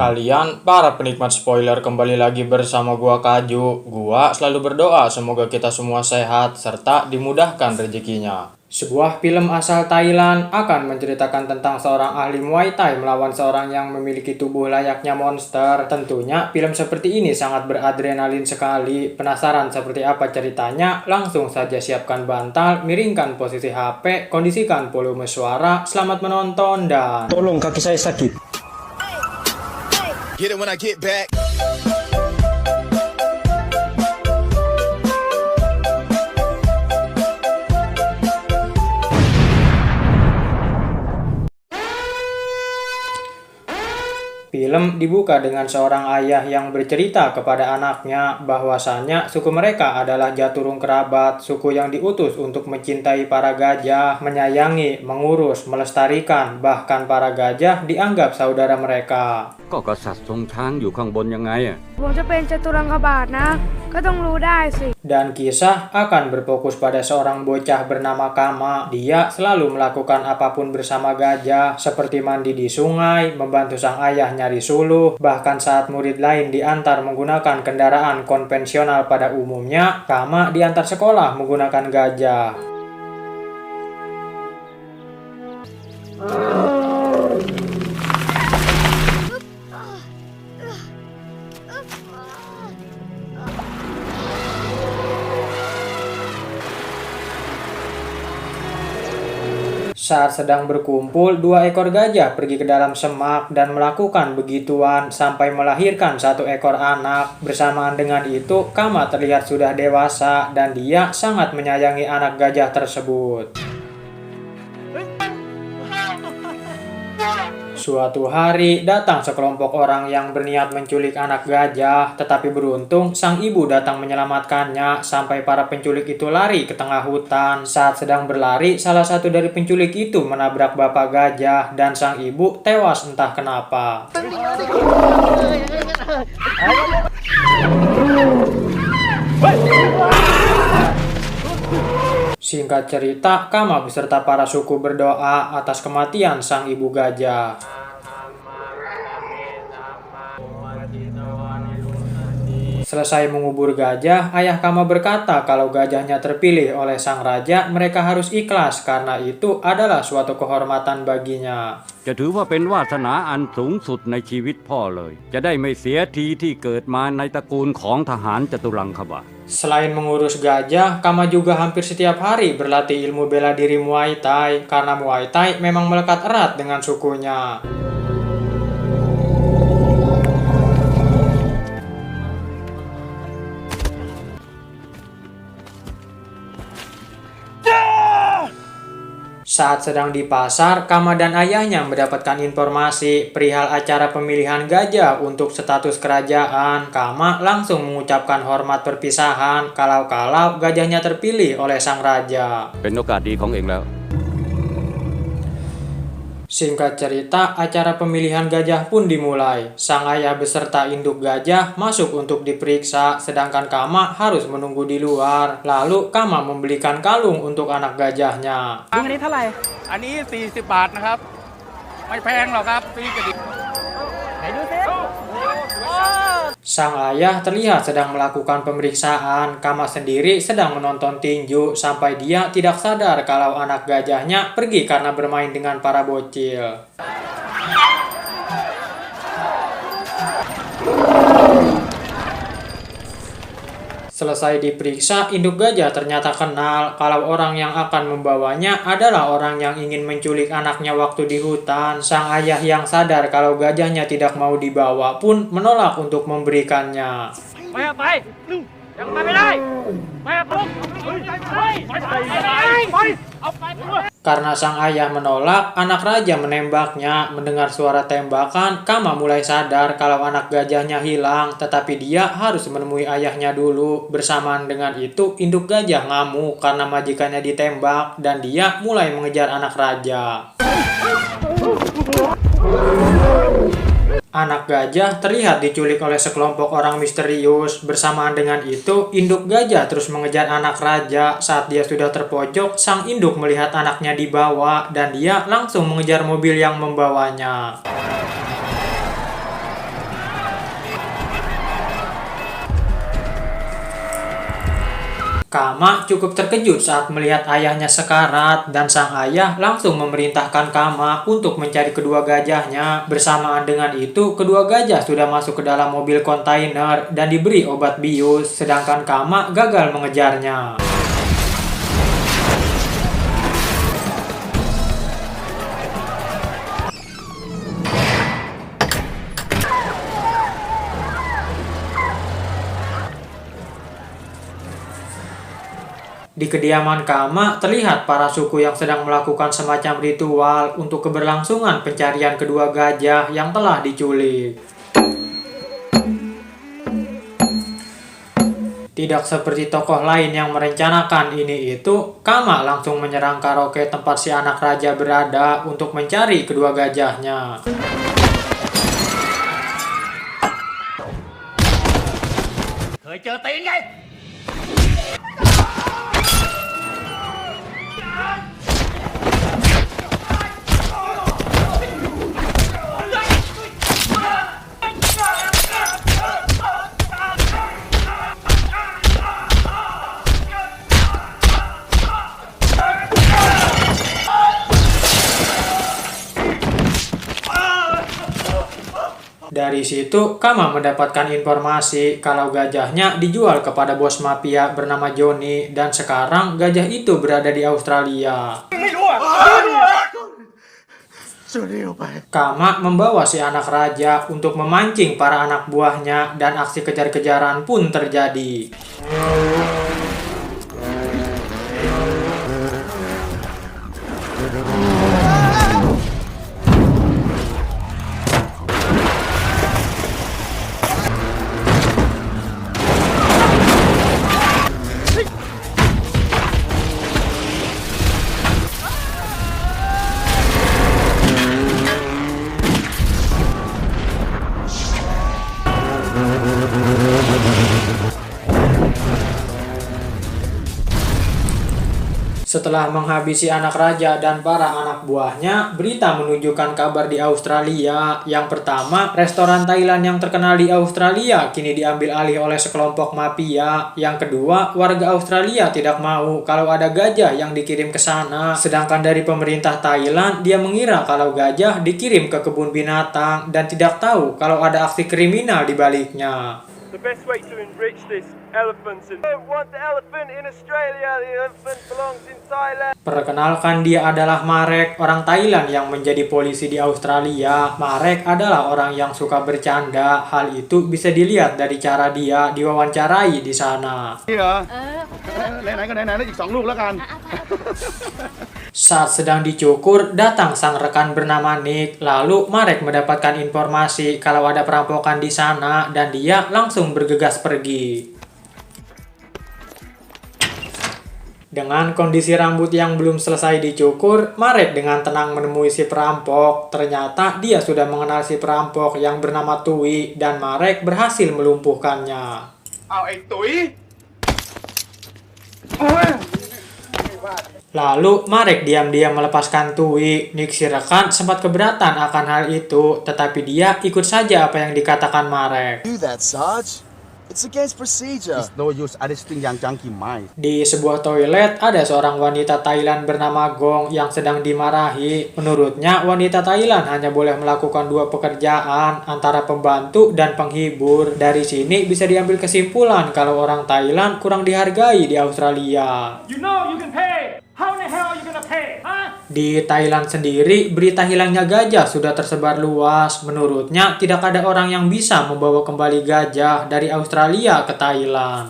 Kalian para penikmat spoiler kembali lagi bersama gua Kaju. Gua selalu berdoa semoga kita semua sehat serta dimudahkan rezekinya. Sebuah film asal Thailand akan menceritakan tentang seorang ahli Muay Thai melawan seorang yang memiliki tubuh layaknya monster. Tentunya film seperti ini sangat beradrenalin sekali. Penasaran seperti apa ceritanya? Langsung saja siapkan bantal, miringkan posisi HP, kondisikan volume suara. Selamat menonton dan Tolong kaki saya sakit. Get it when I get back. Film dibuka dengan seorang ayah yang bercerita kepada anaknya bahwasannya suku mereka adalah Jaturung kerabat, suku yang diutus untuk mencintai para gajah, menyayangi, mengurus, melestarikan, bahkan para gajah dianggap saudara mereka. ก็กษัตริย์ทรงช้างอยู่ข้างบนยังไงอ่ะ ผมจะเป็นจตุรังคบาทนะ ก็ต้องรู้ได้สิ Dan kisah akan berfokus pada seorang bocah bernama Kama. Dia selalu melakukan apapun bersama gajah, seperti mandi di sungai, membantu sang ayah nyari suluh, bahkan saat murid lain diantar menggunakan kendaraan konvensional pada umumnya, Kama diantar sekolah menggunakan gajah. Saat sedang berkumpul, dua ekor gajah pergi ke dalam semak dan melakukan begituan sampai melahirkan satu ekor anak. Bersamaan dengan itu, Kama terlihat sudah dewasa dan dia sangat menyayangi anak gajah tersebut. Suatu hari, datang sekelompok orang yang berniat menculik anak gajah, tetapi beruntung sang ibu datang menyelamatkannya sampai para penculik itu lari ke tengah hutan. Saat sedang berlari, salah satu dari penculik itu menabrak bapak gajah dan sang ibu tewas entah kenapa. Singkat cerita, Kama beserta para suku berdoa atas kematian sang ibu gajah. Selesai mengubur gajah, ayah Kama berkata kalau gajahnya terpilih oleh sang raja, mereka harus ikhlas karena itu adalah suatu kehormatan baginya. จะถือว่าเป็นวาสนาอันสูงสุดในชีวิตพ่อเลย จะได้ไม่เสียทีที่เกิดมาในตระกูลของทหารจตุรังคบาท Selain mengurus gajah, Kama juga hampir setiap hari berlatih ilmu bela diri Muay Thai karena Muay Thai memang melekat erat dengan sukunya. Saat sedang di pasar, Kama dan ayahnya mendapatkan informasi perihal acara pemilihan gajah untuk status kerajaan. Kama langsung mengucapkan hormat perpisahan kalau gajahnya terpilih oleh sang raja. เป็นโอกาสดีของเองแล้ว Singkat cerita, acara pemilihan gajah pun dimulai. Sang ayah beserta induk gajah masuk untuk diperiksa, sedangkan Kama harus menunggu di luar. Lalu Kama membelikan kalung untuk anak gajahnya. อันนี้เท่าไหร่ อันนี้ 40 บาทนะครับ ไม่แพงหรอกครับฟรีกระดิ่งไหนดูสิ Sang ayah terlihat sedang melakukan pemeriksaan. Kama sendiri sedang menonton tinju sampai dia tidak sadar kalau anak gajahnya pergi karena bermain dengan para bocil. Selesai diperiksa, induk gajah ternyata kenal kalau orang yang akan membawanya adalah orang yang ingin menculik anaknya waktu di hutan. Sang ayah yang sadar kalau gajahnya tidak mau dibawa pun menolak untuk memberikannya. ไม่เอาไปยังไปไม่ได้ไม่เอาไปเอาไป Karena sang ayah menolak, anak raja menembaknya. Mendengar suara tembakan, Kama mulai sadar kalau anak gajahnya hilang, tetapi dia harus menemui ayahnya dulu. Bersamaan dengan itu, induk gajah ngamuk karena majikannya ditembak, dan dia mulai mengejar anak raja. Anak gajah terlihat diculik oleh sekelompok orang misterius. Bersamaan dengan itu, induk gajah terus mengejar anak raja. Saat dia sudah terpojok, sang induk melihat anaknya dibawa dan dia langsung mengejar mobil yang membawanya. Kama cukup terkejut saat melihat ayahnya sekarat dan sang ayah langsung memerintahkan Kama untuk mencari kedua gajahnya. Bersamaan dengan itu, kedua gajah sudah masuk ke dalam mobil kontainer dan diberi obat bius, sedangkan Kama gagal mengejarnya. Di kediaman Kama terlihat para suku yang sedang melakukan semacam ritual untuk keberlangsungan pencarian kedua gajah yang telah diculik. Tidak seperti tokoh lain yang merencanakan ini itu, Kama langsung menyerang karaoke tempat si anak raja berada untuk mencari kedua gajahnya. Dari situ, Kama mendapatkan informasi kalau gajahnya dijual kepada bos mafia bernama Johnny dan sekarang gajah itu berada di Australia. Kama membawa si anak raja untuk memancing para anak buahnya dan aksi kejar-kejaran pun terjadi. Setelah menghabisi anak raja dan para anak buahnya, berita menunjukkan kabar di Australia. Yang pertama, restoran Thailand yang terkenal di Australia kini diambil alih oleh sekelompok mafia. Yang kedua, warga Australia tidak mau kalau ada gajah yang dikirim ke sana. Sedangkan dari pemerintah Thailand, dia mengira kalau gajah dikirim ke kebun binatang dan tidak tahu kalau ada aksi kriminal di baliknya. The best way to enrich this elephants and I don't want the elephant in Australia, the elephant belongs in Thailand. Perkenalkan, dia adalah Marek, orang Thailand yang menjadi polisi di Australia. Marek adalah orang yang suka bercanda. Hal itu bisa dilihat dari cara dia diwawancarai di sana. Saat sedang dicukur, datang sang rekan bernama Nick. Lalu Marek mendapatkan informasi kalau ada perampokan di sana dan dia langsung bergegas pergi. Dengan kondisi rambut yang belum selesai dicukur, Marek dengan tenang menemui si perampok. Ternyata dia sudah mengenal si perampok yang bernama Tui dan Marek berhasil melumpuhkannya. Lalu Marek diam-diam melepaskan Tui. Nick si rekan sempat keberatan akan hal itu, tetapi dia ikut saja apa yang dikatakan Marek. Do that, Sarge. It's against procedure. It's no use arresting yang junkie mind. Di sebuah toilet, ada seorang wanita Thailand bernama Gong yang sedang dimarahi. Menurutnya, wanita Thailand hanya boleh melakukan dua pekerjaan, antara pembantu dan penghibur. Dari sini bisa diambil kesimpulan kalau orang Thailand kurang dihargai di Australia. You know you can pay. How the hell are you gonna pay? Huh? Di Thailand sendiri, berita hilangnya gajah sudah tersebar luas. Menurutnya, tidak ada orang yang bisa membawa kembali gajah dari Australia ke Thailand.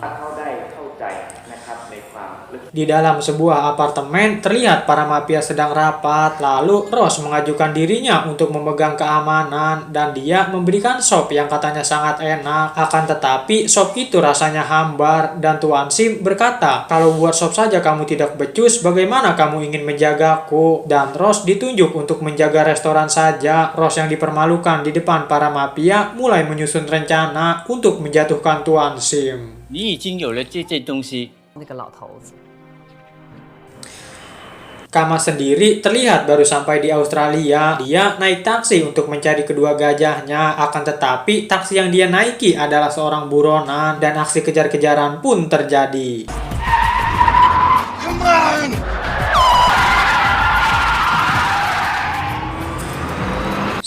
Di dalam sebuah apartemen, terlihat para mafia sedang rapat. Lalu, Ross mengajukan dirinya untuk memegang keamanan dan dia memberikan sop yang katanya sangat enak. Akan tetapi, sop itu rasanya hambar dan Tuan Sim berkata, kalau buat sop saja kamu tidak becus, bagaimana kamu ingin menjagaku? Dan Ross ditunjuk untuk menjaga restoran saja. Ross yang dipermalukan di depan para mafia mulai menyusun rencana untuk menjatuhkan Tuan Sim. 你已经有了这件东西。 Kama sendiri terlihat baru sampai di Australia. Dia naik taksi untuk mencari kedua gajahnya. Akan tetapi, taksi yang dia naiki adalah seorang buronan dan aksi kejar-kejaran pun terjadi.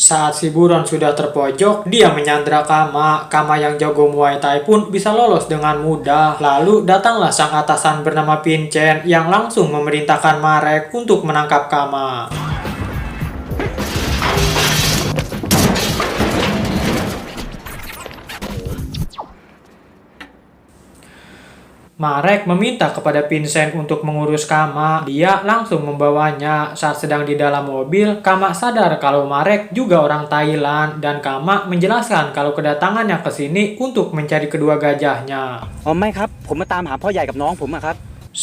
Saat si buron sudah terpojok, dia menyandra Kama. Kama yang jago Muay Thai pun bisa lolos dengan mudah. Lalu datanglah sang atasan bernama Vincent yang langsung memerintahkan Marek untuk menangkap Kama. Marek meminta kepada Vincent untuk mengurus Kama. Dia langsung membawanya. Saat sedang di dalam mobil, Kama sadar kalau Marek juga orang Thailand dan Kama menjelaskan kalau kedatangannya ke sini untuk mencari kedua gajahnya. อ๋อไม่ครับผมมาตามหาพ่อใหญ่กับน้องผมอะครับ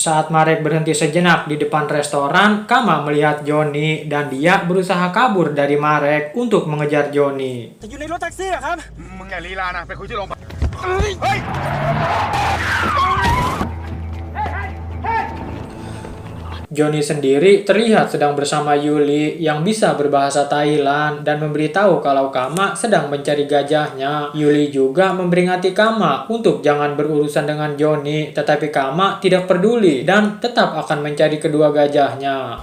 Saat Marek berhenti sejenak di depan restoran, Kama melihat Johnny dan dia berusaha kabur dari Marek untuk mengejar Johnny. อยู่ในรถแท็กซี่อะครับ มึงอย่าลีลานะ ไปคุยที่โรงพยาบาล Johnny sendiri terlihat sedang bersama Yuli yang bisa berbahasa Thailand dan memberitahu kalau Kama sedang mencari gajahnya. Yuli juga memperingati Kama untuk jangan berurusan dengan Johnny, tetapi Kama tidak peduli dan tetap akan mencari kedua gajahnya.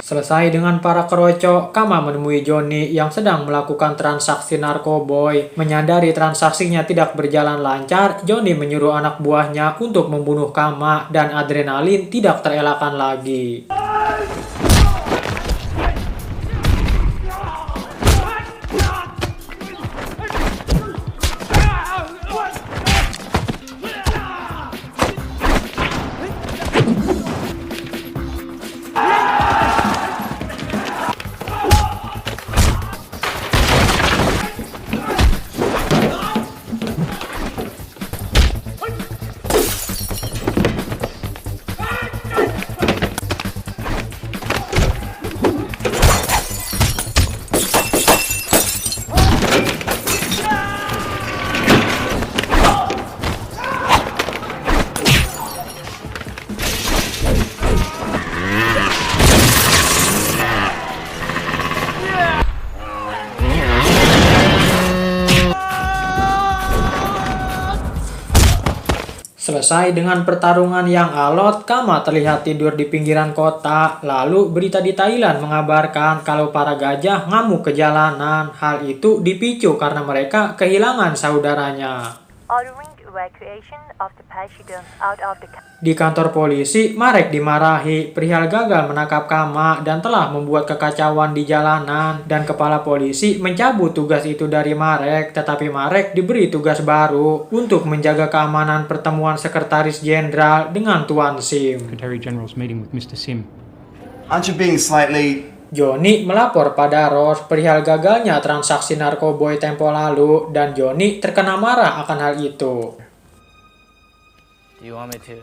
Selesai dengan para keroco, Kama menemui Johnny yang sedang melakukan transaksi narkoboy. Menyadari transaksinya tidak berjalan lancar, Johnny menyuruh anak buahnya untuk membunuh Kama dan adrenalin tidak terelakkan lagi. Selesai dengan pertarungan yang alot, Kama terlihat tidur di pinggiran kota. Lalu berita di Thailand mengabarkan kalau para gajah ngamuk ke jalanan. Hal itu dipicu karena mereka kehilangan saudaranya. Di kantor polisi, Marek dimarahi. Perihal gagal menangkap Kama dan telah membuat kekacauan di jalanan. Dan kepala polisi mencabut tugas itu dari Marek. Tetapi Marek diberi tugas baru untuk menjaga keamanan pertemuan Sekretaris Jenderal dengan Tuan Sim. Secretary General's meeting with Mr. Sim. Aren't you being slightly... Johnny melapor pada Ross perihal gagalnya transaksi narkoboy tempo lalu dan Johnny terkena marah akan hal itu.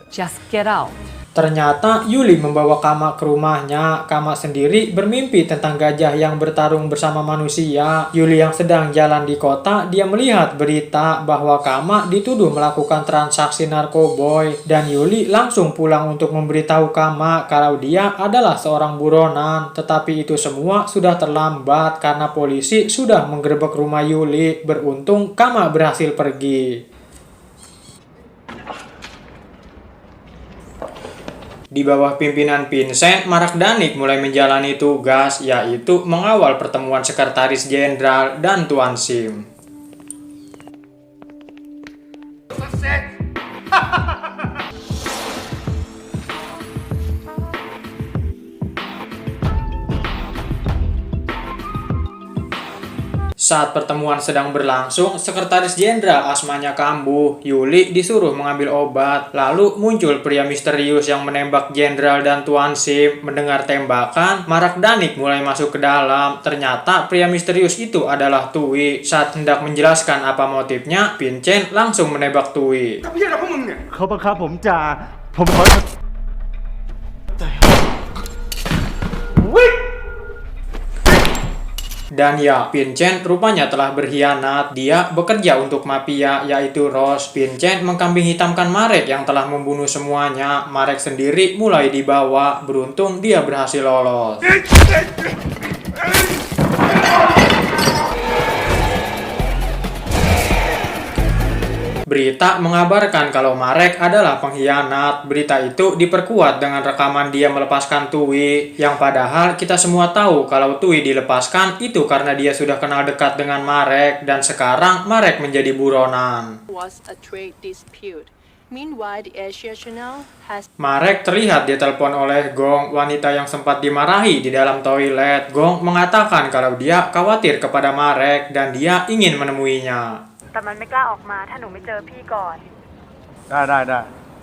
Just get out. Ternyata Yuli membawa Kama ke rumahnya. Kama sendiri bermimpi tentang gajah yang bertarung bersama manusia. Yuli yang sedang jalan di kota, dia melihat berita bahwa Kama dituduh melakukan transaksi narkoboy. Dan Yuli langsung pulang untuk memberitahu Kama kalau dia adalah seorang buronan. Tetapi itu semua sudah terlambat karena polisi sudah menggerebek rumah Yuli. Beruntung Kama berhasil pergi. Di bawah pimpinan Vincent, Marek Danik mulai menjalani tugas, yaitu mengawal pertemuan Sekretaris Jenderal dan Tuan Sim. Saat pertemuan sedang berlangsung, Sekretaris Jenderal asmanya kambuh. Yuli disuruh mengambil obat. Lalu muncul pria misterius yang menembak Jenderal dan Tuan Sim. Mendengar tembakan, Marek Danik mulai masuk ke dalam. Ternyata pria misterius itu adalah Tui. Saat hendak menjelaskan apa motifnya, Vincent langsung menembak Tui. Dan ya, Vincent rupanya telah berkhianat. Dia bekerja untuk mafia, yaitu Ross. Vincent mengkambing hitamkan Marek yang telah membunuh semuanya. Marek sendiri mulai dibawa. Beruntung dia berhasil lolos. Berita mengabarkan kalau Marek adalah pengkhianat. Berita itu diperkuat dengan rekaman dia melepaskan Tui, yang padahal kita semua tahu kalau Tui dilepaskan itu karena dia sudah kenal dekat dengan Marek, dan sekarang Marek menjadi buronan. Marek terlihat ditelepon oleh Gong, wanita yang sempat dimarahi di dalam toilet. Gong mengatakan kalau dia khawatir kepada Marek dan dia ingin menemuinya.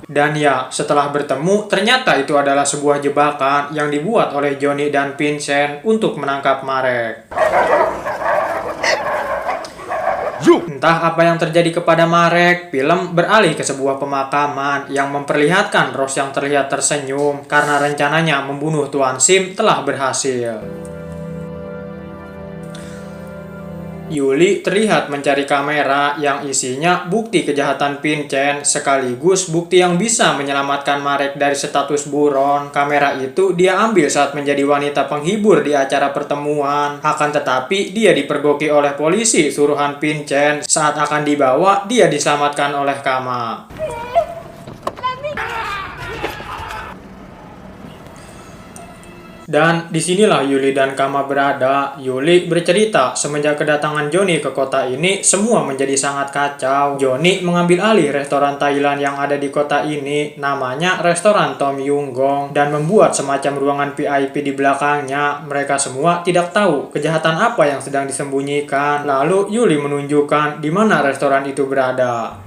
Dan ya, setelah bertemu, ternyata itu adalah sebuah jebakan yang dibuat oleh Johnny dan Vincent untuk menangkap Marek. Entah apa yang terjadi kepada Marek, film beralih ke sebuah pemakaman yang memperlihatkan Ross yang terlihat tersenyum karena rencananya membunuh Tuan Sim telah berhasil. Yuli terlihat mencari kamera yang isinya bukti kejahatan Vincent sekaligus bukti yang bisa menyelamatkan Marek dari status buron. Kamera itu dia ambil saat menjadi wanita penghibur di acara pertemuan. Akan tetapi dia dipergoki oleh polisi suruhan Vincent. Saat akan dibawa, dia diselamatkan oleh Kama. Dan disinilah Yuli dan Kama berada. Yuli bercerita semenjak kedatangan Johnny ke kota ini, semua menjadi sangat kacau. Johnny mengambil alih restoran Thailand yang ada di kota ini, namanya restoran Tom Yung Gong, dan membuat semacam ruangan VIP di belakangnya. Mereka semua tidak tahu kejahatan apa yang sedang disembunyikan. Lalu Yuli menunjukkan di mana restoran itu berada.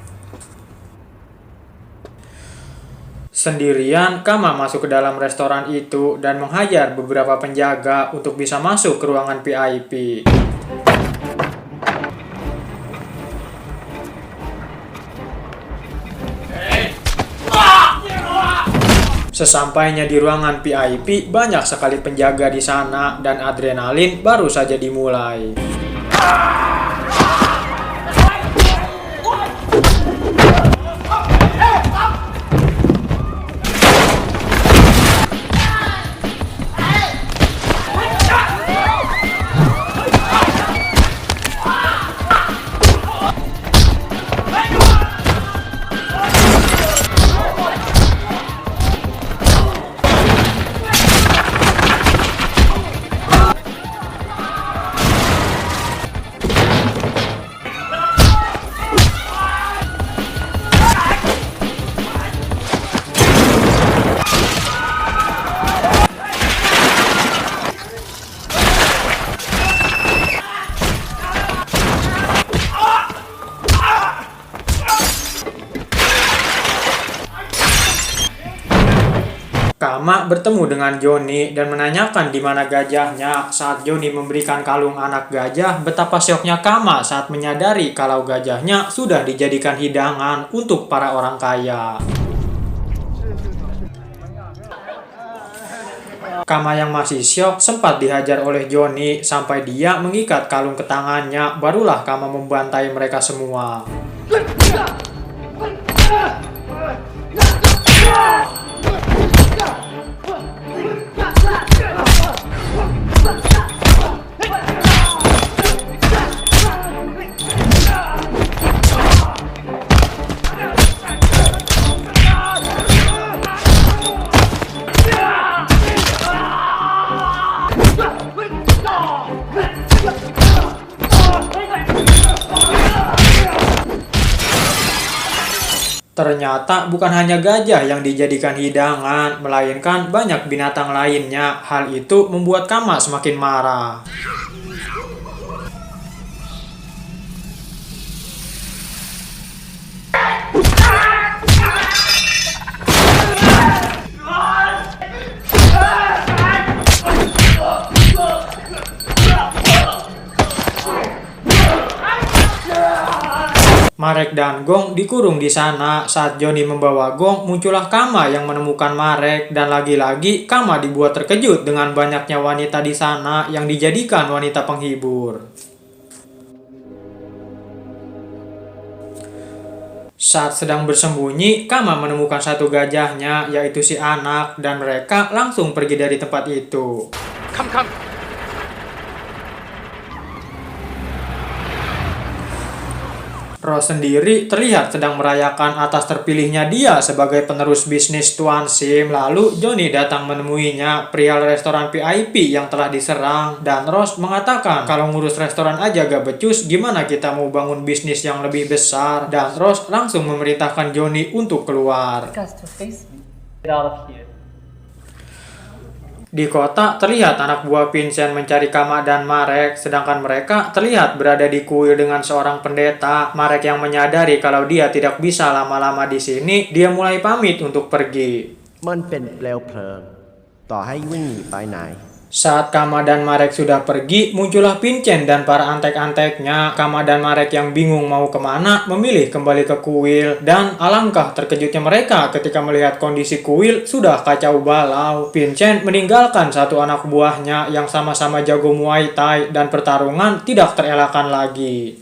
Sendirian, Kama masuk ke dalam restoran itu dan menghajar beberapa penjaga untuk bisa masuk ke ruangan VIP. Sesampainya di ruangan VIP, banyak sekali penjaga di sana dan adrenalin baru saja dimulai. Kama bertemu dengan Johnny dan menanyakan di mana gajahnya. Saat Johnny memberikan kalung anak gajah, betapa syoknya Kama saat menyadari kalau gajahnya sudah dijadikan hidangan untuk para orang kaya. Kama yang masih syok sempat dihajar oleh Johnny sampai dia mengikat kalung ke tangannya. Barulah Kama membantai mereka semua. Ternyata bukan hanya gajah yang dijadikan hidangan, melainkan banyak binatang lainnya. Hal itu membuat Kama semakin marah. Marek dan Gong dikurung di sana. Saat Johnny membawa Gong, muncullah Kama yang menemukan Marek, dan lagi-lagi Kama dibuat terkejut dengan banyaknya wanita di sana yang dijadikan wanita penghibur. Saat sedang bersembunyi, Kama menemukan satu gajahnya, yaitu si anak, dan mereka langsung pergi dari tempat itu. Ross sendiri terlihat sedang merayakan atas terpilihnya dia sebagai penerus bisnis Tuan Sim. Lalu Johnny datang menemuinya, perihal restoran VIP yang telah diserang. Dan Ross mengatakan kalau ngurus restoran aja gak becus, gimana kita mau bangun bisnis yang lebih besar. Dan Ross langsung memerintahkan Johnny untuk keluar. Di kota terlihat anak buah Vincent mencari Kama dan Marek, sedangkan mereka terlihat berada di kuil dengan seorang pendeta. Marek yang menyadari kalau dia tidak bisa lama-lama di sini, dia mulai pamit untuk pergi. Saat Kama dan Marek sudah pergi, muncullah Vincent dan para antek-anteknya. Kama dan Marek yang bingung mau kemana, memilih kembali ke kuil. Dan alangkah terkejutnya mereka ketika melihat kondisi kuil sudah kacau balau. Vincent meninggalkan satu anak buahnya yang sama-sama jago Muay Thai, dan pertarungan tidak terelakkan lagi.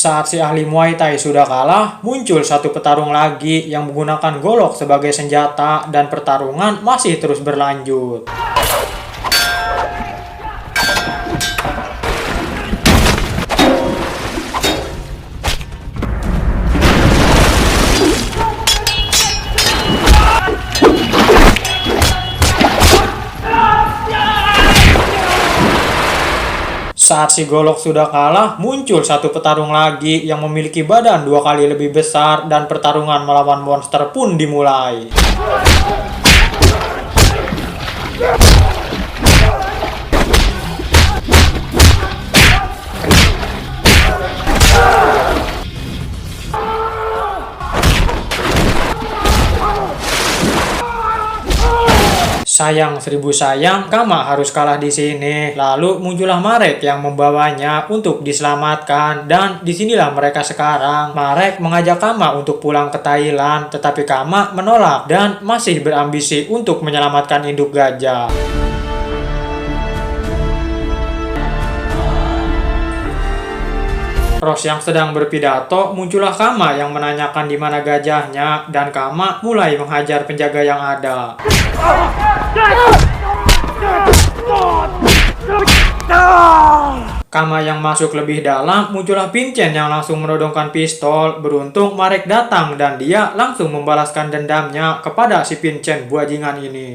Saat si ahli Muay Thai sudah kalah, muncul satu petarung lagi yang menggunakan golok sebagai senjata, dan pertarungan masih terus berlanjut. Saat si golok sudah kalah, muncul satu petarung lagi yang memiliki badan 2 kali lebih besar, dan pertarungan melawan monster pun dimulai. Sayang 1000 sayang, Kama harus kalah di sini. Lalu muncullah Marek yang membawanya untuk diselamatkan, dan disinilah mereka sekarang. Marek mengajak Kama untuk pulang ke Thailand, tetapi Kama menolak dan masih berambisi untuk menyelamatkan induk gajah. Ross yang sedang berpidato, muncullah Kama yang menanyakan di mana gajahnya, dan Kama mulai menghajar penjaga yang ada. Kama yang masuk lebih dalam, muncullah Vincent yang langsung menodongkan pistol. Beruntung Marek datang dan dia langsung membalaskan dendamnya kepada si Vincent buajingan ini.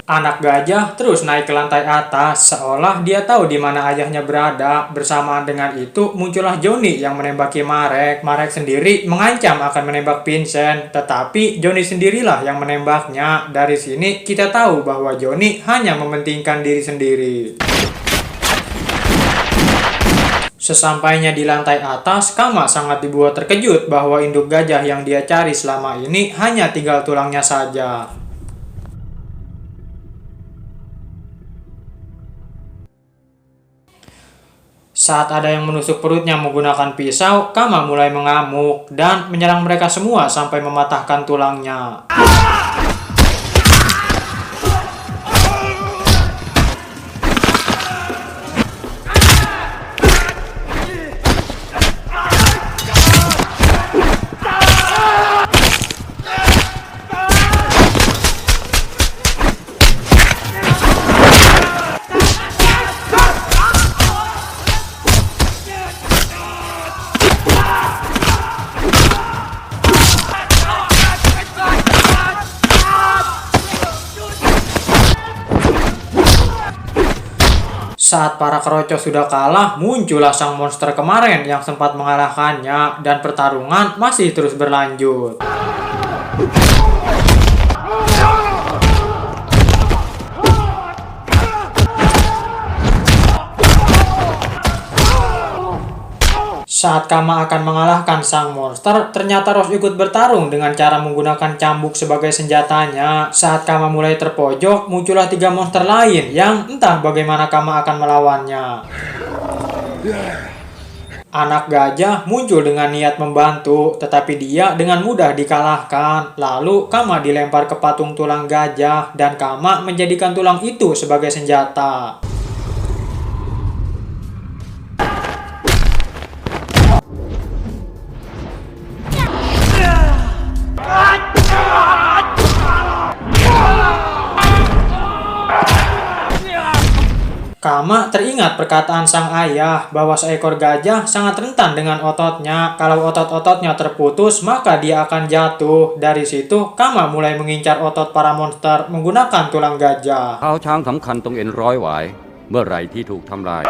Anak gajah terus naik ke lantai atas, seolah dia tahu di mana ayahnya berada. Bersamaan dengan itu muncullah Johnny yang menembaki Marek. Marek sendiri mengancam akan menembak Vincent, tetapi Johnny sendirilah yang menembaknya. Dari sini kita tahu bahwa Johnny hanya mementingkan diri sendiri. Sesampainya di lantai atas, Kama sangat dibuat terkejut bahwa induk gajah yang dia cari selama ini hanya tinggal tulangnya saja. Saat ada yang menusuk perutnya menggunakan pisau, Kama mulai mengamuk dan menyerang mereka semua sampai mematahkan tulangnya. Saat para kerocos sudah kalah, muncullah sang monster kemarin yang sempat mengalahkannya, dan pertarungan masih terus berlanjut. Saat Kama akan mengalahkan sang monster, ternyata Ross ikut bertarung dengan cara menggunakan cambuk sebagai senjatanya. Saat Kama mulai terpojok, muncullah 3 monster lain yang entah bagaimana Kama akan melawannya. Anak gajah muncul dengan niat membantu, tetapi dia dengan mudah dikalahkan. Lalu Kama dilempar ke patung tulang gajah, dan Kama menjadikan tulang itu sebagai senjata. Kama teringat perkataan sang ayah bahwa seekor gajah sangat rentan dengan ototnya. Kalau otot-ototnya terputus, maka dia akan jatuh. Dari situ, Kama mulai mengincar otot para monster menggunakan tulang gajah. เท้าช้างสำคัญตรงเอ็นร้อยหวายเมื่อไหร่ที่ถูกทำลาย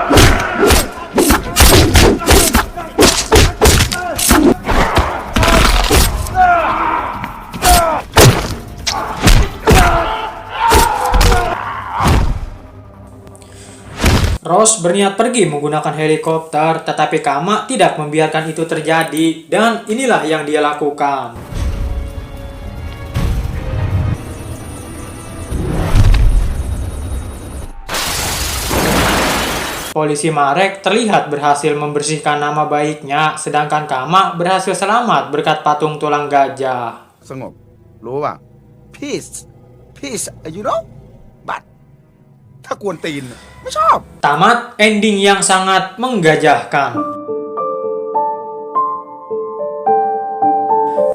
Ross berniat pergi menggunakan helikopter, tetapi Kama tidak membiarkan itu terjadi, dan inilah yang dia lakukan. Polisi Marek terlihat berhasil membersihkan nama baiknya, sedangkan Kama berhasil selamat berkat patung tulang gajah. สงบรู้ป่ะ peace peace you know but ถ้ากวนตีนไม่ชอบ Tamat ending yang sangat menggajahkan.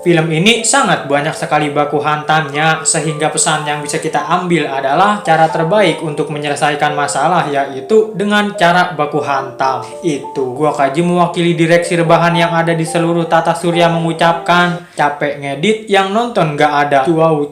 Film ini sangat banyak sekali baku hantamnya, sehingga pesan yang bisa kita ambil adalah cara terbaik untuk menyelesaikan masalah yaitu dengan cara baku hantam. Itu gua Kaji mewakili direksi rebahan yang ada di seluruh tata surya mengucapkan capek ngedit, yang nonton gak ada. Cuau.